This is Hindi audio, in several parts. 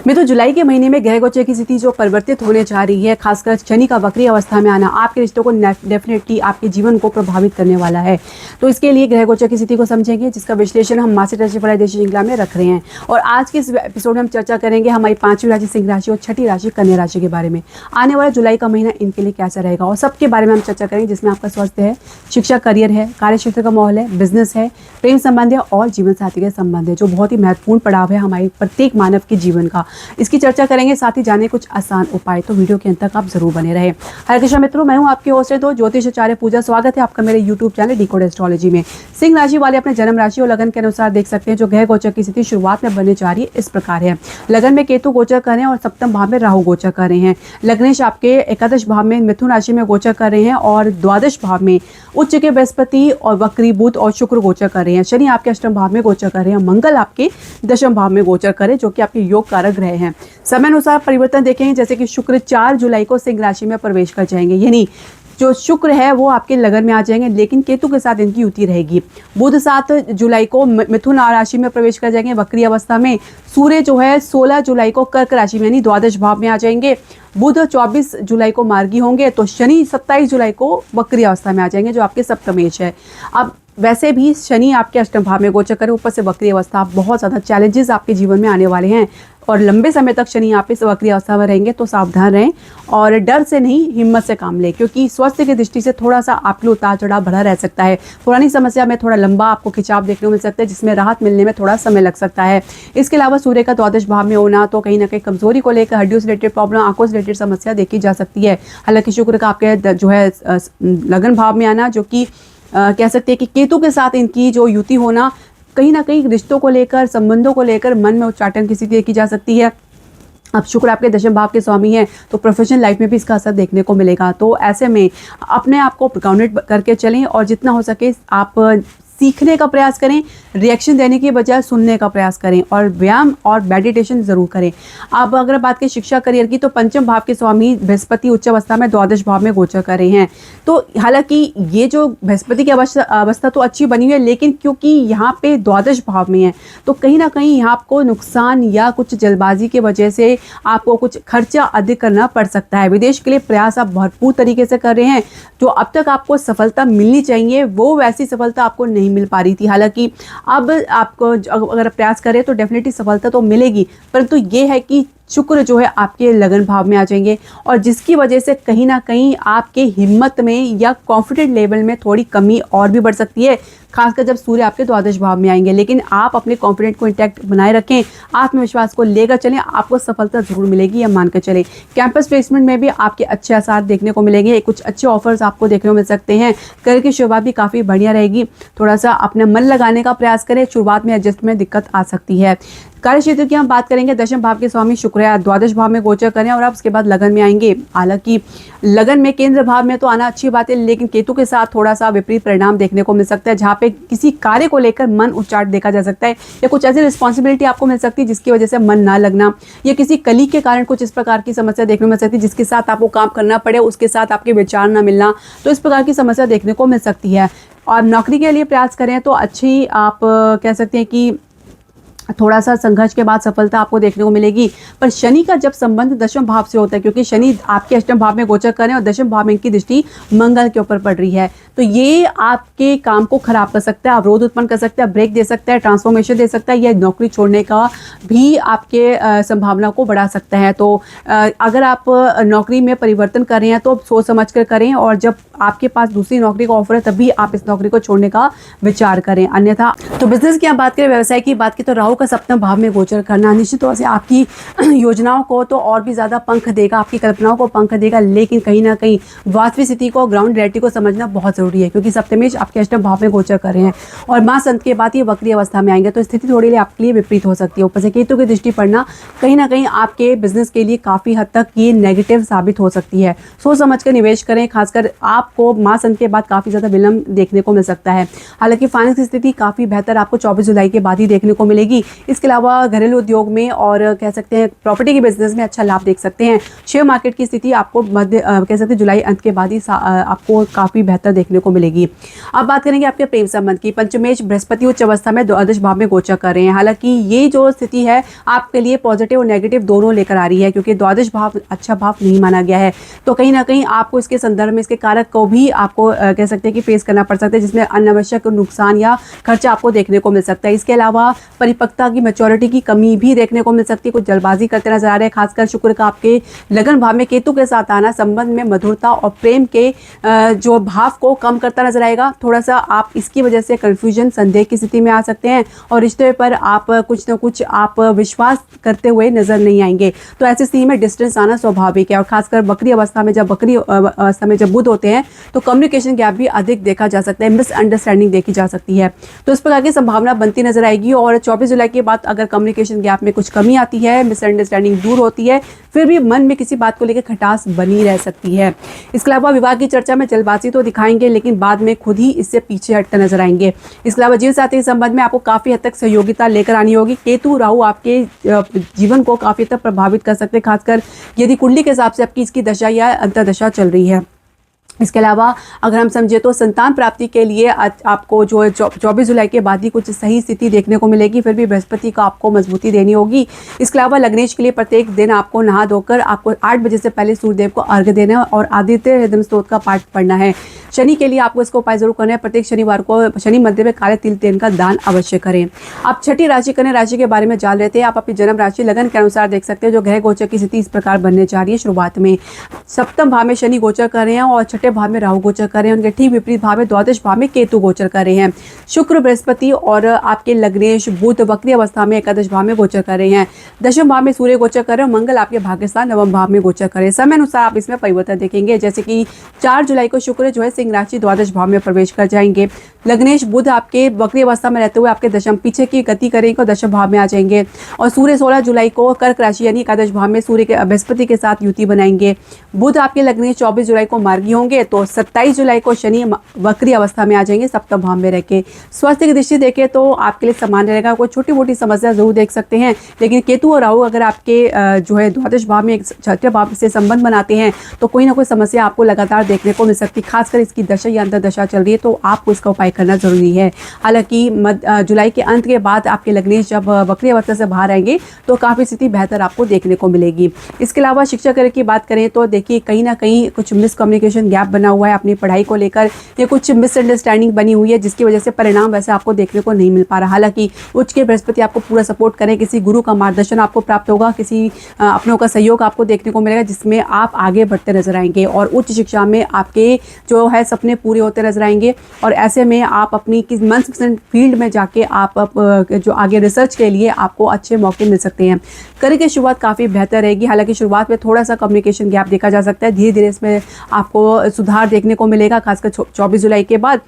मिथुन, जुलाई के महीने में ग्रह गोचर की स्थिति जो परिवर्तित होने जा रही है, खासकर शनि का वक्री अवस्था में आना आपके रिश्तों को डेफिनेटली आपके जीवन को प्रभावित करने वाला है। तो इसके लिए ग्रह गोचर की स्थिति को समझेंगे, जिसका विश्लेषण हम मासिक राशिफल देशी श्रृंखला में रख रहे हैं। और आज के इस एपिसोड में हम चर्चा करेंगे हमारी 5वीं राशि सिंह राशि और 6ठी राशि कन्या राशि के बारे में। आने वाला जुलाई का महीना इनके लिए कैसा रहेगा और सबके बारे में हम चर्चा करेंगे, जिसमें आपका स्वास्थ्य है, शिक्षा करियर है, कार्य क्षेत्र का माहौल है, बिजनेस है, प्रेम संबंध है और जीवन साथी के संबंध है, जो बहुत ही महत्वपूर्ण पड़ाव है हमारे प्रत्येक मानव के जीवन का। इसकी चर्चा करेंगे, साथ ही जाने कुछ आसान उपाय। तो वीडियो के अंत तक आप जरूर बने रहे। हरे कृष्ण मित्रों, मैं हूं आपके होस्ट तो ज्योतिष आचार्य पूजा। स्वागत है आपका मेरे यूट्यूब चैनल डिकोड एस्ट्रोलॉजी में। सिंह राशि वाले अपने जन्म राशि और लगन के अनुसार देख सकते हैं जो ग्रह गोचर की स्थिति शुरुआत में बनने जा रही है इस प्रकार है। लगन में केतु गोचर कर रहे हैं और सप्तम भाव में राहु गोचर कर रहे हैं। लग्नेश आपके एकादश भाव में मिथुन राशि में गोचर कर रहे हैं और द्वादश भाव में उच्च के बृहस्पति और वक्री बुध और शुक्र गोचर कर रहे हैं। शनि आपके अष्टम भाव में गोचर कर रहे हैं। मंगल आपके दशम भाव में गोचर करे, जो कि आपके योग कारक ग्रह हैं। समय अनुसार परिवर्तन देखेंगे, जैसे कि शुक्र 4 जुलाई को सिंह राशि में प्रवेश कर जाएंगे, यानी जो शुक्र है वो आपके लगन में आ जाएंगे, लेकिन केतु के साथ इनकी युति रहेगी। बुध 7 जुलाई को मिथुन राशि में प्रवेश कर जाएंगे वक्री अवस्था में। सूर्य जो है 16 जुलाई को कर्क राशि में यानी द्वादश भाव में आ जाएंगे। बुध 24 जुलाई को मार्गी होंगे, तो शनि 27 जुलाई को वक्री अवस्था में आ जाएंगे, जो आपके सप्तमेश है। अब वैसे भी शनि आपके अष्टम भाव में गोचर करे, ऊपर से वक्री अवस्था, बहुत ज़्यादा चैलेंजेस आपके जीवन में आने वाले हैं और लंबे समय तक शनि आप इस वक्री अवस्था में रहेंगे, तो सावधान रहें और डर से नहीं हिम्मत से काम लें, क्योंकि स्वास्थ्य की दृष्टि से थोड़ा सा आपके उतार चढ़ाव बढ़ा रह सकता है। पुरानी समस्या में थोड़ा लंबा आपको खिंचाव देखने को मिल सकता है, जिसमें राहत मिलने में थोड़ा समय लग सकता है। इसके अलावा सूर्य का द्वादश भाव में होना तो कहीं ना कहीं कमजोरी को लेकर हड्डियों से रिलेटेड प्रॉब्लम, आंखों से रिलेटेड समस्या देखी जा सकती है। हालांकि शुक्र का आपके जो है लगन भाव में आना, जो कि कह सकते हैं कि केतु के साथ इनकी जो युति होना कहीं ना कहीं रिश्तों को लेकर, संबंधों को लेकर मन में उच्चाटन की स्थिति देखी जा सकती है। अब शुक्र आपके दशम भाव के स्वामी हैं, तो प्रोफेशनल लाइफ में भी इसका असर देखने को मिलेगा। तो ऐसे में अपने आप को ग्राउंडेड करके चलें और जितना हो सके आप सीखने का प्रयास करें, रिएक्शन देने की बजाय सुनने का प्रयास करें और व्यायाम और मेडिटेशन जरूर करें। अब अगर बात करें शिक्षा करियर की, तो पंचम भाव के स्वामी बृहस्पति उच्च अवस्था में द्वादश भाव में गोचर कर रहे हैं। तो हालांकि ये जो बृहस्पति की अवस्था तो अच्छी बनी हुई है, लेकिन क्योंकि यहाँ पे द्वादश भाव में है, तो कहीं ना कहीं यहाँ आपको नुकसान या कुछ जल्दबाजी की वजह से आपको कुछ खर्चा अधिक करना पड़ सकता है। विदेश के लिए प्रयास आप भरपूर तरीके से कर रहे हैं, जो अब तक आपको सफलता मिलनी चाहिए वो वैसी सफलता आपको नहीं मिल पा रही थी। हालांकि अब आपको अगर प्रयास करें तो डेफिनेटली सफलता तो मिलेगी, परंतु ये है कि शुक्र जो है आपके लगन भाव में आ जाएंगे और जिसकी वजह से कहीं ना कहीं आपके हिम्मत में या कॉन्फिडेंट लेवल में थोड़ी कमी और भी बढ़ सकती है, खासकर जब सूर्य आपके द्वादश भाव में आएंगे। लेकिन आप अपने कॉन्फिडेंट को इंटैक्ट बनाए रखें, आत्मविश्वास को लेकर चलें, आपको सफलता जरूर मिलेगी, यह मान कर चलें। कैंपस प्लेसमेंट में भी आपके अच्छे आसार देखने को मिलेंगे, कुछ अच्छे ऑफर्स आपको देखने को मिल सकते हैं। करियर की शुरुआत भी काफ़ी बढ़िया रहेगी। थोड़ा सा अपना मन लगाने का प्रयास करें, शुरुआत में एडजस्ट में दिक्कत आ सकती है। कार्य क्षेत्र की हम बात करेंगे, दशम भाव के स्वामी शुक्र है, द्वादश भाव में गोचर करें और आप उसके बाद लगन में आएंगे। हालांकि लगन में केंद्र भाव में तो आना अच्छी बात है, लेकिन केतु के साथ थोड़ा सा विपरीत परिणाम देखने को मिल सकता है, जहाँ पे किसी कार्य को लेकर मन उच्चाट देखा जा सकता है या कुछ ऐसी रिस्पॉन्सिबिलिटी आपको मिल सकती है जिसकी वजह से मन ना लगना, या किसी कलीग के कारण कुछ इस प्रकार की समस्या देखने को मिल सकती है जिसके साथ आपको काम करना पड़े, उसके साथ आपके विचार ना मिलना, तो इस प्रकार की समस्या देखने को मिल सकती है। और नौकरी के लिए प्रयास करें तो अच्छी आप कह सकते हैं कि थोड़ा सा संघर्ष के बाद सफलता आपको देखने को मिलेगी। पर शनि का जब संबंध दशम भाव से होता है, क्योंकि शनि आपके अष्टम भाव में गोचर करें और दशम भाव में इनकी दृष्टि मंगल के ऊपर पड़ रही है, तो ये आपके काम को खराब कर सकता है, अवरोध उत्पन्न कर सकता है, ब्रेक दे सकता है, ट्रांसफॉर्मेशन दे सकता है, या नौकरी छोड़ने का भी आपके संभावना को बढ़ा सकता है। तो अगर आप नौकरी में परिवर्तन कर रहे हैं तो सोच समझ कर करें, और जब आपके पास दूसरी नौकरी का ऑफर है तभी आप इस नौकरी को छोड़ने का विचार करें। अन्यथा तो बिजनेस की आप बात करें, व्यवसाय की बात की, तो राहु का सप्तम भाव में गोचर करना निश्चित तौर से आपकी योजनाओं को तो और भी ज़्यादा पंख देगा, आपकी कल्पनाओं को पंख देगा, लेकिन कहीं ना कहीं वास्तविक स्थिति को, ग्राउंड रियलिटी को समझना बहुत जरूरी है, क्योंकि सप्तमेश आपके अष्टम भाव में गोचर कर रहे हैं और माह संत के बाद ये वक्री अवस्था में आएंगे, तो स्थिति थोड़ी आपके लिए विपरीत हो सकती है। ऊपर से केतु की दृष्टि पड़ना कहीं ना कहीं आपके बिजनेस के लिए काफ़ी हद तक ये नेगेटिव साबित हो सकती है। सोच समझ कर निवेश करें, खासकर आपको माह संत के बाद काफ़ी ज़्यादा विलंब देखने को मिल सकता है। हालांकि फाइनेंस की स्थिति काफ़ी बेहतर आपको 24 जुलाई के बाद ही देखने को मिलेगी, मिलेगी। इसके अलावा घरेलू उद्योग में और कह सकते हैं प्रॉपर्टी के बिजनेस में अच्छा लाभ देख सकते हैं। शेयर मार्केट की स्थिति आपको कह सकते हैं जुलाई अंत के बाद ही आपको काफ़ी बेहतर देखने को मिलेगी। अब बात करेंगे आपके प्रेम संबंध की। पंचमेश बृहस्पति उच्च अवस्था में द्वादश भाव में गोचर कर रहे हैं। हालांकि ये जो स्थिति है आपके लिए पॉजिटिव और नेगेटिव दोनों लेकर आ रही है, क्योंकि द्वादश भाव अच्छा भाव नहीं माना गया है। तो कहीं ना कहीं आपको इसके संदर्भ में इसके कारक को भी आपको कह सकते हैं कि फेस करना पड़ सकता है, जिसमें अनावश्यक नुकसान या खर्चा आपको देखने को मिल सकता है। इसके अलावा परिपक्वता की मैच्योरिटी की कमी भी देखने को मिल सकती है। कुछ जल्दबाजी करते नजर आ रहे हैं। खासकर शुक्र का आपके लगन भाव में केतु के साथ आना संबंध में मधुरता और प्रेम के जो भाव को कम करता नजर आएगा। थोड़ा सा आप इसकी वजह से कंफ्यूजन संदेह की स्थिति में आ सकते हैं और रिश्ते पर आप कुछ न कुछ आप विश्वास करते हुए नजर नहीं आएंगे। तो ऐसी स्थिति में डिस्टेंस आना स्वाभाविक है। और खासकर बकरी अवस्था में जब बुध होते हैं तो कम्युनिकेशन गैप भी अधिक देखा जा सकता है, मिसअंडरस्टैंडिंग देखी जा सकती है। तो इस प्रकार की संभावना बनती नजर आएगी। और 24 जुलाई के बाद अगर कम्युनिकेशन गैप में कुछ कमी आती है, मिसअंडरस्टैंडिंग दूर होती है, फिर भी मन में किसी बात को लेकर खटास बनी रह सकती है। इसके अलावा विवाह की चर्चा में जल्दबाजी तो दिखाएंगे, लेकिन बाद में खुद ही इससे पीछे हटते नजर आएंगे। इसके अलावा जीवन साथी के संबंध में आपको काफी हद तक सहयोगिता लेकर आनी होगी। केतु राहु आपके जीवन को काफी हद तक प्रभावित कर सकते हैं, खासकर यदि कुंडली के हिसाब से आपकी इसकी दशा या अंतर्दशा चल रही है। इसके अलावा अगर हम समझे तो संतान प्राप्ति के लिए आपको जो है 24 जुलाई के बाद ही कुछ सही स्थिति देखने को मिलेगी। फिर भी बृहस्पति को आपको मजबूती देनी होगी। इसके अलावा लग्नेश के लिए प्रत्येक दिन आपको नहा धोकर आपको 8 बजे से पहले सूर्यदेव को अर्घ्य देना है और आदित्य हृदय स्तोत्र का पाठ पढ़ना है। शनि के लिए आपको इसको उपाय जरूर करना है। प्रत्येक शनिवार को शनि मंदिर में काले तिल तेल का दान अवश्य करें। आप छठी राशि कन्या राशि के बारे में जान रहे थे। आप अपनी जन्म राशि लगन के अनुसार देख सकते हैं। जो ग्रह गोचर की स्थिति इस प्रकार बनने जा रही है। शुरुआत में सप्तम भाव में शनि गोचर कर रहे हैं और छठे भाव में राहु गोचर कर रहे हैं। उनके ठीक विपरीत भाव में द्वादश भाव में केतु गोचर कर रहे हैं। शुक्र बृहस्पति और आपके लग्नेश बुध वक्री अवस्था में एकादश भाव में गोचर कर रहे हैं। दशम भाव में सूर्य गोचर कर रहे हैं। मंगल आपके भाग्यस्थान नवम भाव में गोचर कर रहे हैं। समय अनुसार आप इसमें परिवर्तन देखेंगे, जैसे कि 4 जुलाई को शुक्र जो है सिंह राशि द्वादश भाव में प्रवेश कर जाएंगे। लग्नेश बुध आपके वक्री अवस्था में रहते हुए आपके दशम पीछे की गति करेंगे और दशम भाव में आ जाएंगे। और सूर्य 16 जुलाई को कर्क राशि यानी एकादश भाव में सूर्य के बृहस्पति के साथ युति बनाएंगे। बुध आपके लग्नेश 24 जुलाई को मार्गी होंगे तो 27 जुलाई को शनि वक्री अवस्था में आ जाएंगे सप्तम भाव में रहकर। स्वास्थ्य की दृष्टि देखें तो आपके लिए सामान्य रहेगा। कोई छोटी मोटी समस्या जरूर देख सकते हैं, लेकिन केतु और राहु अगर आपके जो है द्वादश भाव में छठे भाव से संबंध बनाते हैं तो कोई ना कोई समस्या आपको लगातार देखने को मिल सकती है। खासकर इसकी दशा या अंतर्दशा चल रही है तो आपको इसका उपाय करना जरूरी है। हालांकि जुलाई के अंत के बाद आपके लग्नेश जब वक्री अवस्था से बाहर आएंगे तो काफी स्थिति बेहतर आपको देखने को मिलेगी। इसके अलावा शिक्षा कार्य की बात करें तो देखिए कहीं ना कहीं कुछ मिसकम्युनिकेशन गैप बना हुआ है अपनी पढ़ाई को लेकर। ये कुछ मिसअंडरस्टैंडिंग बनी हुई है जिसकी वजह से परिणाम वैसे आपको देखने को नहीं मिल पा रहा। हालांकि उच्च के बृहस्पति आपको पूरा सपोर्ट करें। किसी गुरु का मार्गदर्शन आपको प्राप्त होगा, किसी अपनों का सहयोग आपको देखने को मिलेगा जिसमें आप आगे बढ़ते नजर आएंगे और उच्च शिक्षा में आपके जो है सपने पूरे होते नजर आएंगे। और ऐसे में आप अपनी किस मनपसंद फील्ड में जाके आप जो आगे रिसर्च के लिए आपको अच्छे मौके मिल सकते हैं। करियर की शुरुआत काफ़ी बेहतर रहेगी। हालांकि शुरुआत में थोड़ा सा कम्युनिकेशन गैप देखा जा सकता है। धीरे धीरे इसमें आपको सुधार देखने को मिलेगा। खासकर 24 जुलाई के बाद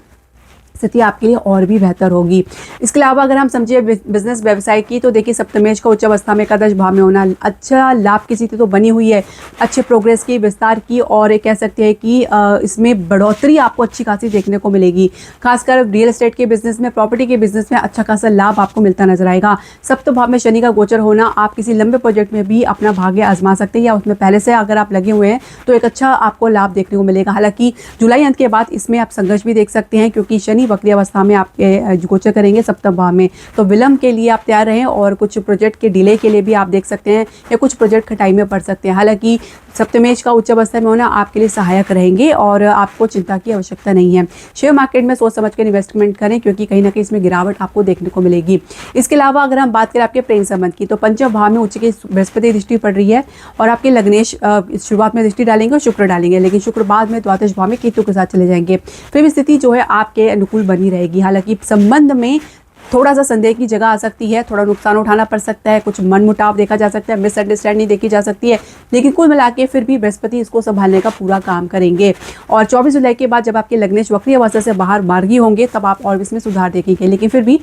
स्थिति आपके लिए और भी बेहतर होगी। इसके अलावा अगर हम समझिए बिजनेस व्यवसाय की तो देखिए सप्तमेश का उच्च अवस्था में एकादश भाव में होना अच्छा लाभ की स्थिति तो बनी हुई है, अच्छे प्रोग्रेस की, विस्तार की और कह सकते हैं कि इसमें बढ़ोतरी आपको अच्छी खासी देखने को मिलेगी। खासकर रियल एस्टेट के बिजनेस में, प्रॉपर्टी के बिजनेस में अच्छा खासा लाभ आपको मिलता नजर आएगा। सप्तम भाव में शनि का गोचर होना आप किसी लंबे प्रोजेक्ट में भी अपना भाग्य आजमा सकते हैं या उसमें पहले से अगर आप लगे हुए हैं तो एक अच्छा आपको लाभ देखने को मिलेगा। हालांकि जुलाई अंत के बाद इसमें आप संघर्ष भी देख सकते हैं क्योंकि शनि वक्री अवस्था में आपके गोचर करेंगे सप्तम भाव में। तो विलंब के लिए आप तैयार रहें और कुछ प्रोजेक्ट के डिले के लिए भी आप देख सकते हैं या कुछ प्रोजेक्ट खटाई में पड़ सकते हैं। हालांकि सप्तमेश का उच्च अवस्था में होना आपके लिए सहायक रहेंगे और आपको चिंता की आवश्यकता नहीं है। शेयर मार्केट में सोच समझ कर इन्वेस्टमेंट करें क्योंकि कहीं ना कहीं इसमें गिरावट आपको देखने को मिलेगी। इसके अलावा अगर हम बात करें आपके प्रेम संबंध की तो पंचम भाव में उच्च की बृहस्पति दृष्टि पड़ रही है और आपके लग्नेश शुरुआत में दृष्टि डालेंगे और शुक्र डालेंगे, लेकिन शुक्र बाद में द्वादश भाव में केतु के साथ चले जाएंगे। फिर भी स्थिति जो है आपके अनुकूल बनी रहेगी। हालांकि संबंध में थोड़ा सा संदेह की जगह आ सकती है, थोड़ा नुकसान उठाना पड़ सकता है, कुछ मनमुटाव देखा जा सकता है, मिसअंडरस्टैंडिंग देखी जा सकती है, लेकिन कुल मिला के फिर भी बृहस्पति इसको संभालने का पूरा काम करेंगे। और 24 जुलाई के बाद जब आपके लग्नेश वक्री अवस्था से बाहर मार्गी होंगे तब आप और इसमें सुधार देखेंगे, लेकिन फिर भी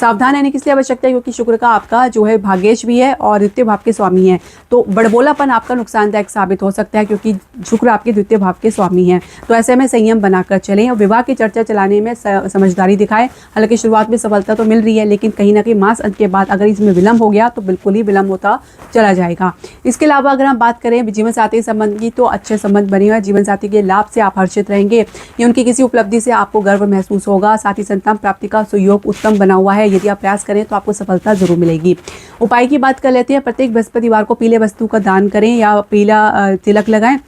सावधान रहने की इसलिए आवश्यकता है क्योंकि शुक्र का आपका जो है भाग्येश भी है और द्वितीय भाव के स्वामी है। तो बड़बोलापन आपका नुकसानदायक साबित हो सकता है क्योंकि शुक्र आपके द्वितीय भाव के स्वामी है। तो ऐसे में संयम बनाकर चलें और विवाह की चर्चा चलाने में समझदारी दिखाएं। हालांकि शुरुआत में सफलता तो मिल रही है, लेकिन कहीं ना कहीं मास अंत के बाद अगर इसमें विलम्ब हो गया तो बिल्कुल ही विलम्ब होता चला जाएगा। इसके अलावा अगर हम बात करें जीवन साथी संबंध की, तो अच्छे संबंध बने हुए, जीवन साथी के लाभ से आप हर्षित रहेंगे या उनकी किसी उपलब्धि से आपको गर्व महसूस होगा। साथ ही संतान प्राप्ति का सुयोग उत्तम बना हुआ है, यदि आप प्रयास करें तो आपको सफलता जरूर मिलेगी। उपाय की बात कर लेते हैं। प्रत्येक बृहस्पतिवार को पीले वस्तु का दान करें या पीला तिलक लगाएं,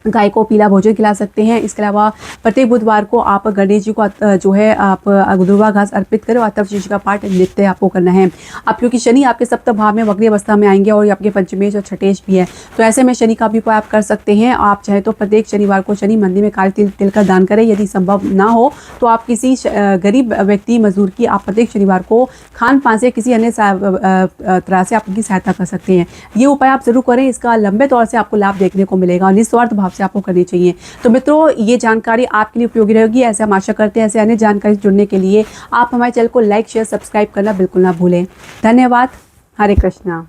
गाय को पीला भोजन खिला सकते हैं। इसके अलावा प्रत्येक बुधवार को आप गणेश जी को जो है आप दुर्वा घास अर्पित करें और अथर्वशीर्ष का पाठ नित्य आपको करना है। अब क्योंकि शनि आपके सप्तम भाव में वक्री अवस्था में आएंगे और आपके पंचमेश और छठेश भी है, तो ऐसे में शनि का भी उपाय आप कर सकते हैं। आप चाहे तो प्रत्येक शनिवार को शनि मंदिर में काले तिल का दान करें। यदि संभव ना हो तो आप किसी गरीब व्यक्ति मजदूर की आप प्रत्येक शनिवार को खान पान से किसी अन्य तरह से आप उनकी सहायता कर सकते हैं। ये उपाय आप जरूर करें, इसका लंबे तौर से आपको लाभ देखने को मिलेगा और निस्वार्थ भाव से आपको करनी चाहिए। तो मित्रों, ये जानकारी आपके लिए उपयोगी रहेगी, ऐसे हम आशा करते हैं। ऐसे अन्य जानकारी जुड़ने के लिए आप हमारे चैनल को लाइक शेयर सब्सक्राइब करना बिल्कुल ना भूलें। धन्यवाद। हरे कृष्णा।